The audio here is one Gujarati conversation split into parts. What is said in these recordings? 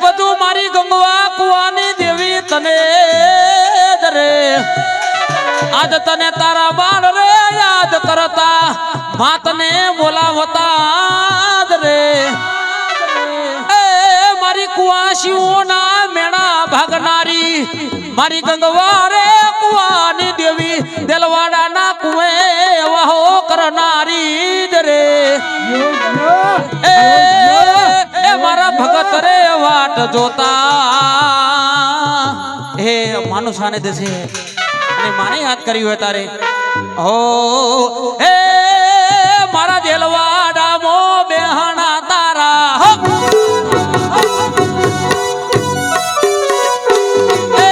બધું મારી ગંગવા કુવાની દેવી તને રે આજ તને તારા બાળ રે યાદ કરતા માતને બોલાવતા રે મારી કુવાસીઓના મેણા ભાગનારી મારી ગંગવા રે કુવાની દેવી દેલવાડાના કુએ વાહો કરનારી રે એ મારા ભગત રે વાટ જોતા હે માનુષાને દેશે અને માને યાદ કર્યું હોય તારે હો હે મારા દેલવાડા મો બેહણા તારા હો એ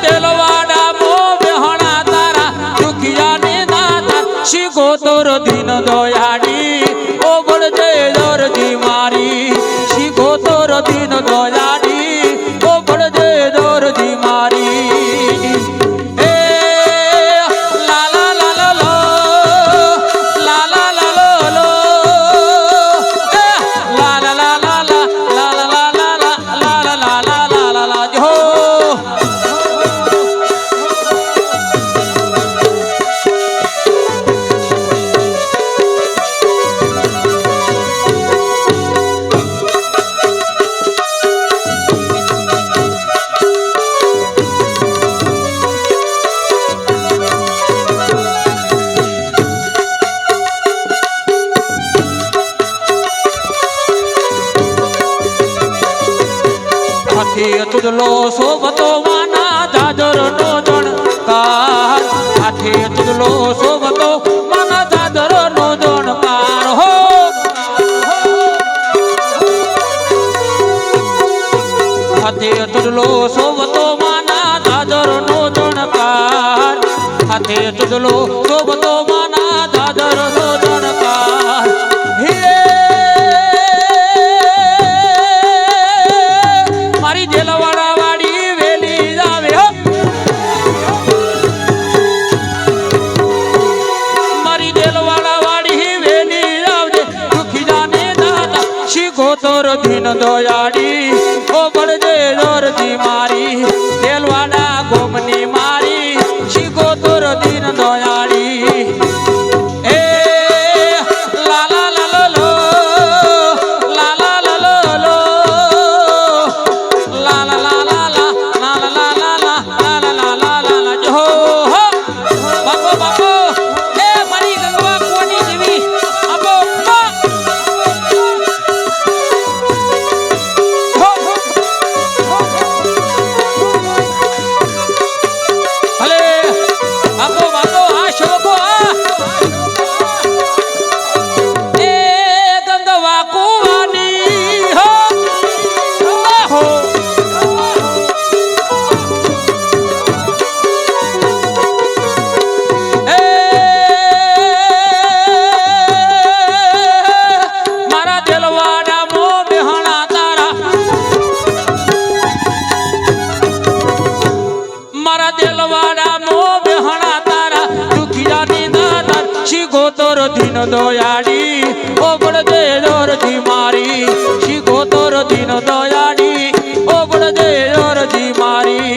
દેલવાડા મો બેહણા તારા દુખિયાને દાતા શીખો તોર દિન દયાડી ઓ બળજે દરજી મારી શીખો તોર દિન દયાડી ઓ બળજે દરજી મારી તુજલો શોભતો માના જાજર નો જણકાર હાથે તુજલો શોભતો માના જાજર નો જણકાર હો હાથે તુજલો શોભતો માના જાજર નો જણકાર હાથે તુજલો શોભતો માના જાજર નો જણકાર મારી દેલવાડા વાડી વેલી જાવે હો મારી દેલવાડા વાડી વેલી જાવજે દુખી જાને દાતા શીખો તોર દિન દયાડી ઓ બળજે દરજી મારી દેલવાડા ગોમની મારી શીખો તોર દિન દયાડી એ લાલા લાલો લાલા લાલો દિન દયાડી ઓ બળજે દરજી મારી શીખો તોર દિન દયાડી ઓ બળજે દરજી મારી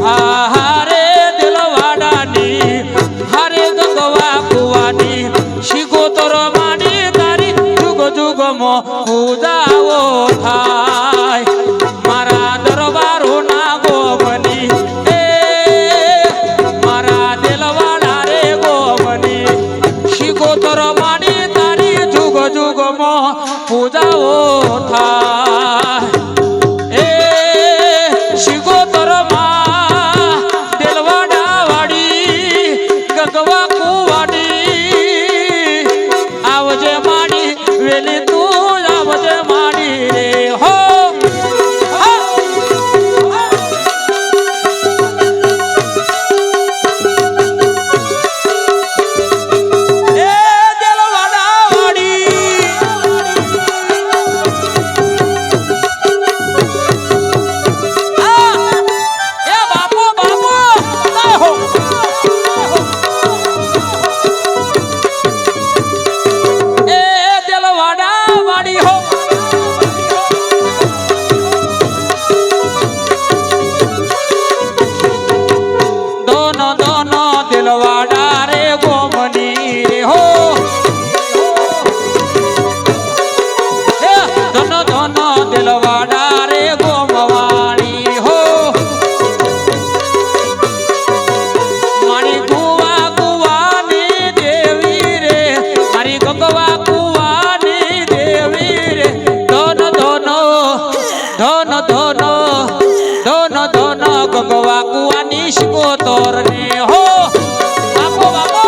હારે દિલવાડાની હારે ગંગવા કુવાની શીખો તોર માની તારી જુગ જુગમો પૂજાઓ થાય મારા દરબારો ના ગોમની એ મારા દિલવાડા રે ગોમની તોર માની તારી જુગ જુગમો પૂજાઓ થાય એ શીખો તોર માં દેલવાડા વાડી ગંગવા કુવાડી આવજે માડી વેલી તું આવજે ગગવા કુવાની શિકોતર ને હો બાપો બાપો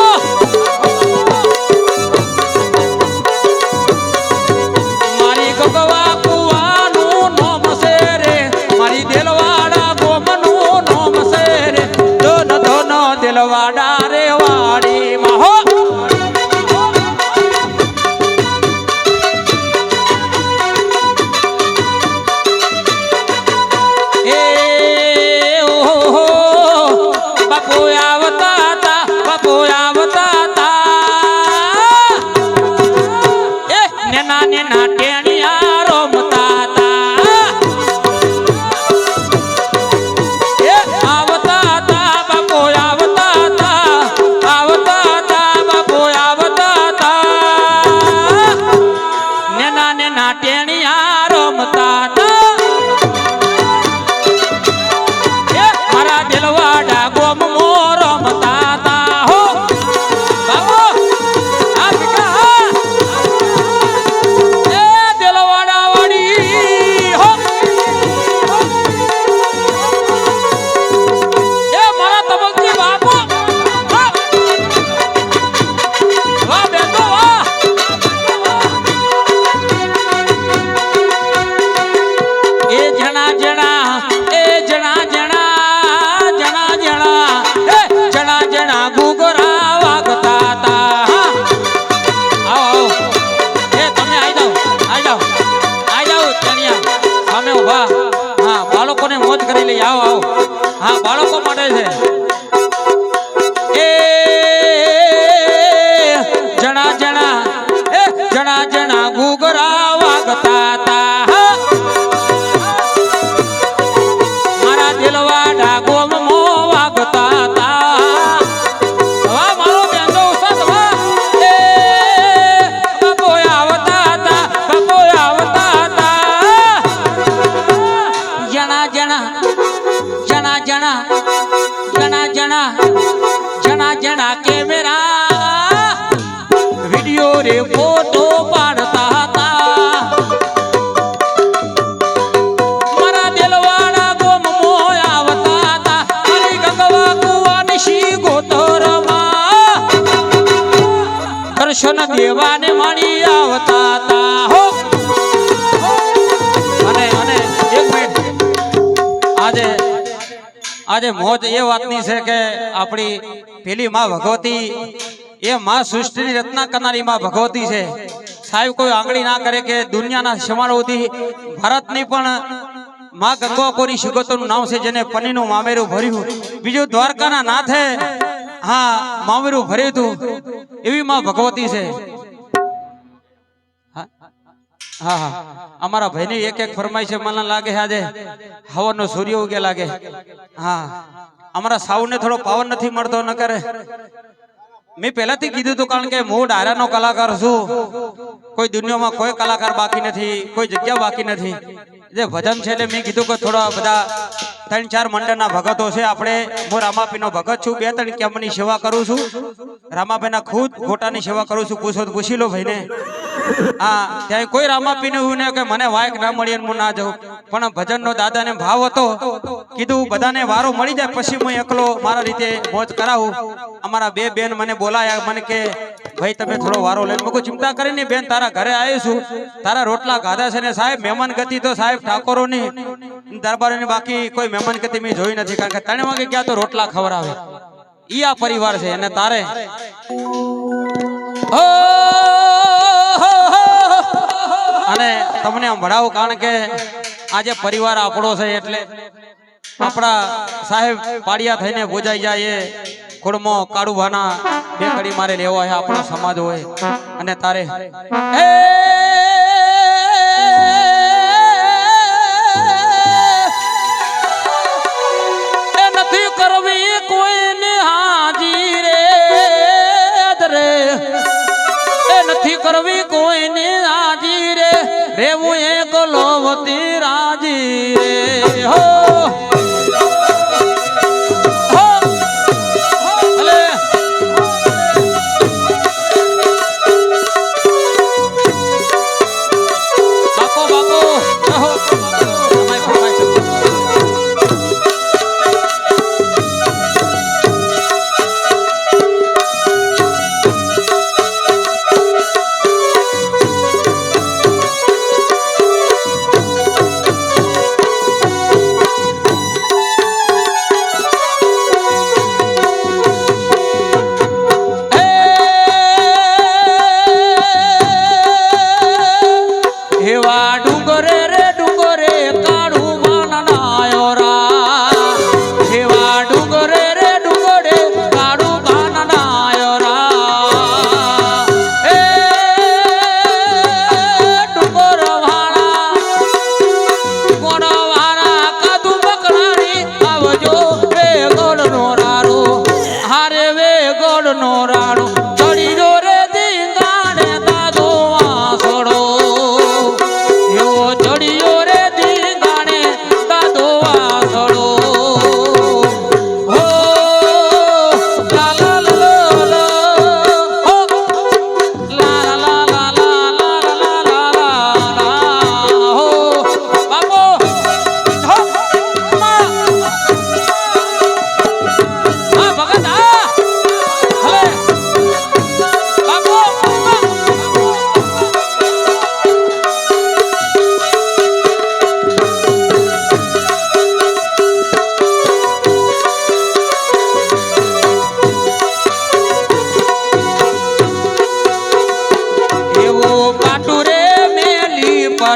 મારી ગગવા કુવાનું નોમ છે રે મારી દેલવાડા ગોમનું નોમ છે રે ધન ધન દેલવાડા રે વાડીમાં હો હા બાળકો માટે છે એ જણા જણા જણા જણા ઘૂઘરા વાગતા તા મારા દિલવાડા ગોમમો વાગતા તા હવા મારો બેંદો ઉસાદ વા એ બાપો આવતા તા જણા જણા જણા જણા જણા જણા જણા જણા કેમેરા વિડિયો રે ફોટો પાડતા હતા મારા દિલવાડા ગોમમો આવતા હતા મારી ગગવા કુવાની શિકોતરમાં દર્શન દેવાને માણી આવતા હતા હો અને એક મિનિટ આજે મોજ એ વાતની છે કે આપણી પેલી માં ભગવતી એ માં સૃષ્ટિની રચના કરનારી માં ભગવતી છે સાહેબ કોઈ આંગળી ના કરે કે દુનિયાના સમારોહથી ભારતની પણ માં ગંગોકોની શિકોતરનું નામ છે જેને પનીનું મામેરું ભર્યું બીજું દ્વારકાના નાથે હા મામેરું ભર્યું હતું એવી માં ભગવતી છે હા હા અમારા ભાઈની એક એક ફરમાઈ છે મને લાગે આજે હવનનો સૂર્ય ઉગે લાગે હા અમારા સાઉન્ડને થોડો પાવર નથી મળતો ન કરે મેં પહેલાથી કીધું હતું કારણ કે હું ડાયરાનો કલાકાર છું કોઈ દુનિયામાં કોઈ કલાકાર બાકી નથી કોઈ જગ્યા બાકી નથી જે ભજન છે એટલે મેં કીધું કે થોડા બધા 3-4 મંડળના ભગતો છે આપણે હું રામાપીનો ભગત છું 2-3 કેમ્પની સેવા કરું છું રામાભાઈના ખુદ ખોટાની સેવા કરું છું પૂછો તો પૂછી લો ભાઈને હા ત્યાં કોઈ રામાપીને એવું ને કે મને વાયક ના મળી હું ના જાઉં પણ ભજનનો દાદાને ભાવ હતો કીધું બધાને વારો મળી જાય પછી હું એકલો મારા રીતે મોજ કરાવું અમારા બે બેન મને બોલાયા મને કે ભાઈ તમે થોડો વારો લઈને મૂકો ચિંતા કરીને બેન તારા ઘરે આવીશું તારા રોટલા ગાધા છે ને સાહેબ મહેમાન ગતિ તો સાહેબ ઠાકોરોની દરબારોની બાકી કોઈ મહેમાન ગતિ મેં જોઈ નથી કારણ કે 3 વાગે ગયા તો રોટલા ખવડાવે ઈ આ પરિવાર છે અને તારે અને તમને ભણાવું કારણ કે આજે પરિવાર આપણો છે એટલે આપણા સાહેબ પાડિયા થઈને બોજાઈ જાય એ કુળમો કાળુભાના બે કડી મારે લેવો હોય આપણો સમાજ હોય અને તારે એ નથી કરવી કોઈને હાજી રે એ નથી કરવી કોઈને હાજી રે રેવું એકલો વતી રાજી રે હો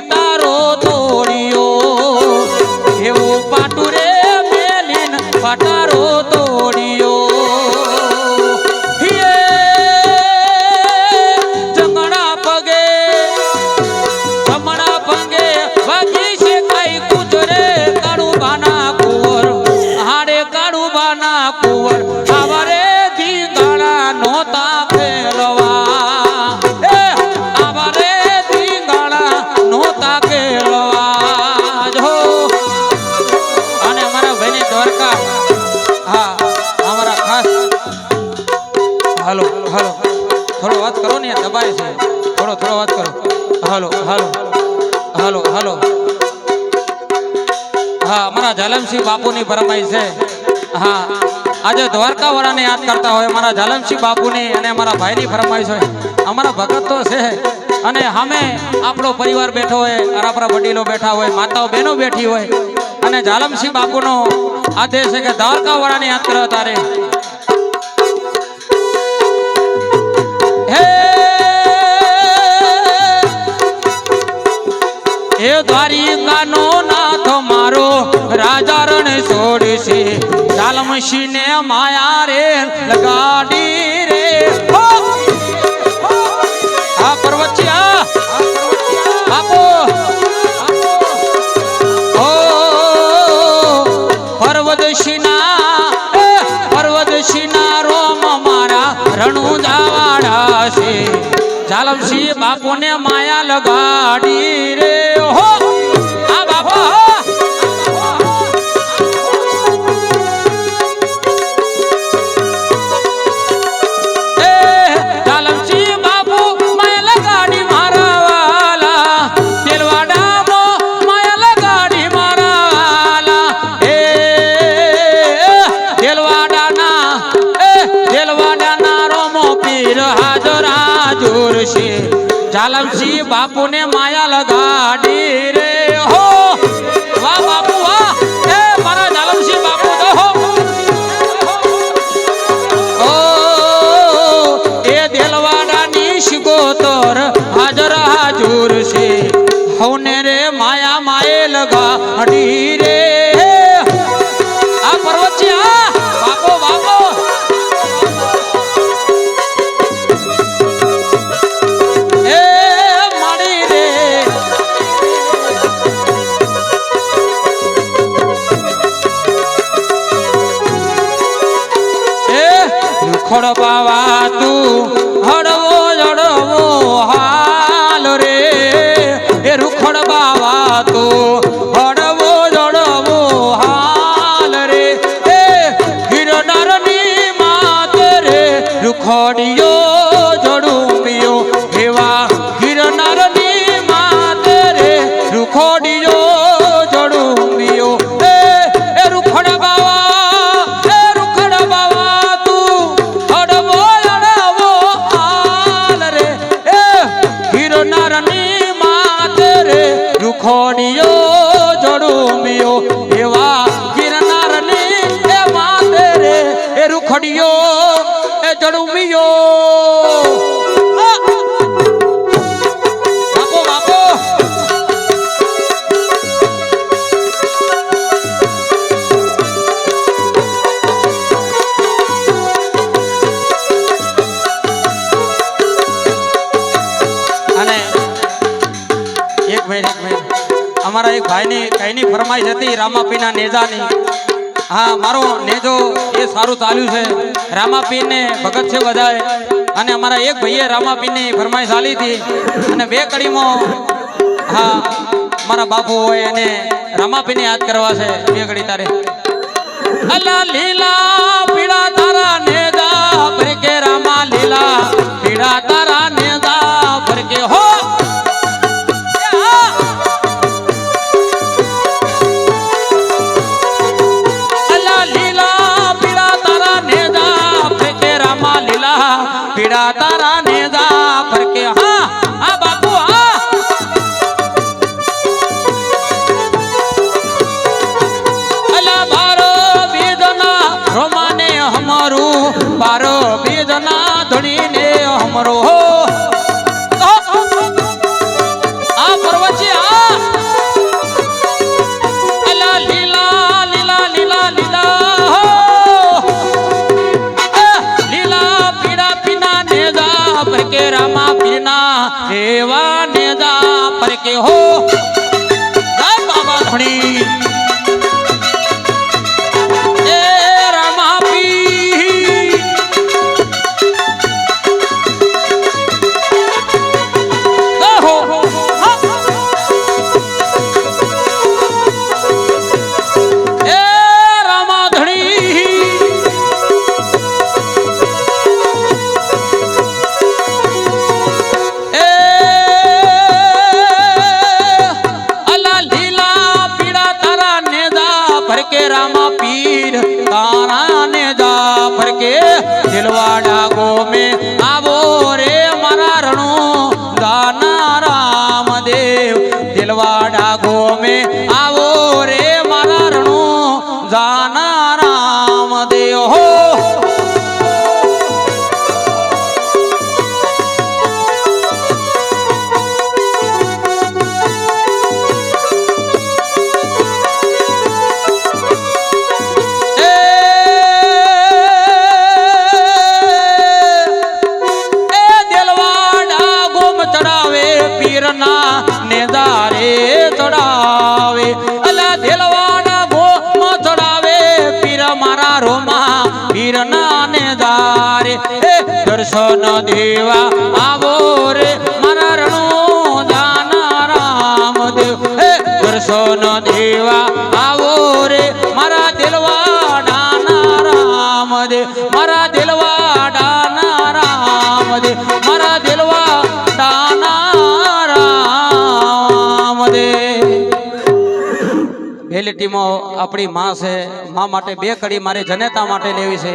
પટારો તોડ્યો એવું પાટું રે મેલીન પટારો તોડ્યો જમણા પગે વાગી છે કઈ કુતરે કાળુબાના કુંવર હાડે કાળુબાના કુંવર આવરે થી ગાળા નોતા ફેરવા આવરે થી ગાળા નોતા ફેરવા જો અને અમારા ભાઈની દ્વારકા હા અમારા ખાસ હાલો હાલો થોડો વાત કરો ને દબાય છે થોડો વાત કરો હાલો હાલો હાલો હાલો હા અમારા ઝાલમસિંહ બાપુની ફરમાઈશ છે હા આજે દ્વારકા વાળાને યાદ કરતા હોય અમારા ઝાલમસિંહ બાપુની અને અમારા ભાઈની ફરમાઈશ હોય અમારા ભગત તો છે અને સામે આપણો પરિવાર બેઠો હોય આપણા વડીલો બેઠા હોય માતાઓ બહેનો બેઠી હોય અને ઝાલમસિંહ બાપુનો આદેશ છે કે દ્વારકા વાળાને યાદ કરો તારે હે દ્વારિકાનો નાથ મારો રાજા રણ છોડશે ઝાલમસિંહ ને માયા રે લગાડી રે આ પર્વતિયા બાપો ઓ પર્વતસિંહના રોમ મારા રણુ જાવાડા છે ઝાલમસિંહ બાપુને માયા લગાડી રે હો આ બાપો એ ઝાલમસિંહ બાપુ માયા લગાડી મારા વાલા તેલવાડામો માયા લગાડી મારા વાલા એ તેલવાડાના રોમો પીર હાજર છે ઝાલમસિંહ બાપુને માયા લગાડી રે હો વાહ બાપુ વાહ એ મારા ઝાલમસિંહ બાપુ તો હો ઓ એ દેલવાડાની શિગોતર હાજર છે હવને રે માયા માએ લગાડી રે આ પર્વતિયા બાપો બાપો ખડબાવા તું હળવો જડવો હાલ રે એ રૂખડબાવા તું હળવો જડવો હાલ રે એ ગિરનારની માતે રે રૂખડિયો જડુંબિયો એવા ગિરનારની માતે રે રૂખડિયો જડુંબિયો એ રૂખડબાવા ખોડિયો જડુમિયો એવા ગિરનારની એ માતે રે એ રૂખડિયો એ જડુમિયો બાપો બાપો અને એક મિનિટ અમારા એક ભાઈની કઈની ફરમાઈશ હતી રામાપીના નેજાની હા મારો નેજો એ સારું ચાલ્યું છે રામાપીને ભગત છે બધાએ અને અમારા એક ભાઈએ રામાપીની ફરમાઈશ આલી હતી અને બે કડીમાં હા મારા બાપુ હોય અને રામાપીને યાદ કરવા છે બે કડી તારે અલા લીલા પીડા તારા નેજા ભરકે રામા લીલા પીડા તારા નેજા ભરકે હો પીડા તારા નેજા ફરકે હા આ બાપુ હા અલા બારો બીજના રોમાને હમારું બારો બીજના ધણીને હમરો હો આ પર્વતી આ જા પર કે રામા પીરના એવા ને જા પર કે હો જય બાબા ધણી એ રામા પીર હો એ રામા ધણી के रामा पीर तारा ने जा पर के दिलवाड़ा गो में आवो रे मारा रणो दाना राम देव दिलवाड़ा गो में आवो रे मारा रणो दाना राम देव हो पीरना नेदारे चढ़ावे अला दिलवाड़ा गो चढ़ावे पीर मारा रोमा पीरना नेदारे दर्शन देवा आवो रे मारा रणो जाना राम देव दर्शन देवा आवो रे मारा दिलवाड़ा ना राम देव मारा दिलवाड़ा ना राम देव मारा दिलवाड़ा ना પહેલી ટીમો આપણી માં છે માં માટે બે કડી મારે જનેતા માટે લેવી છે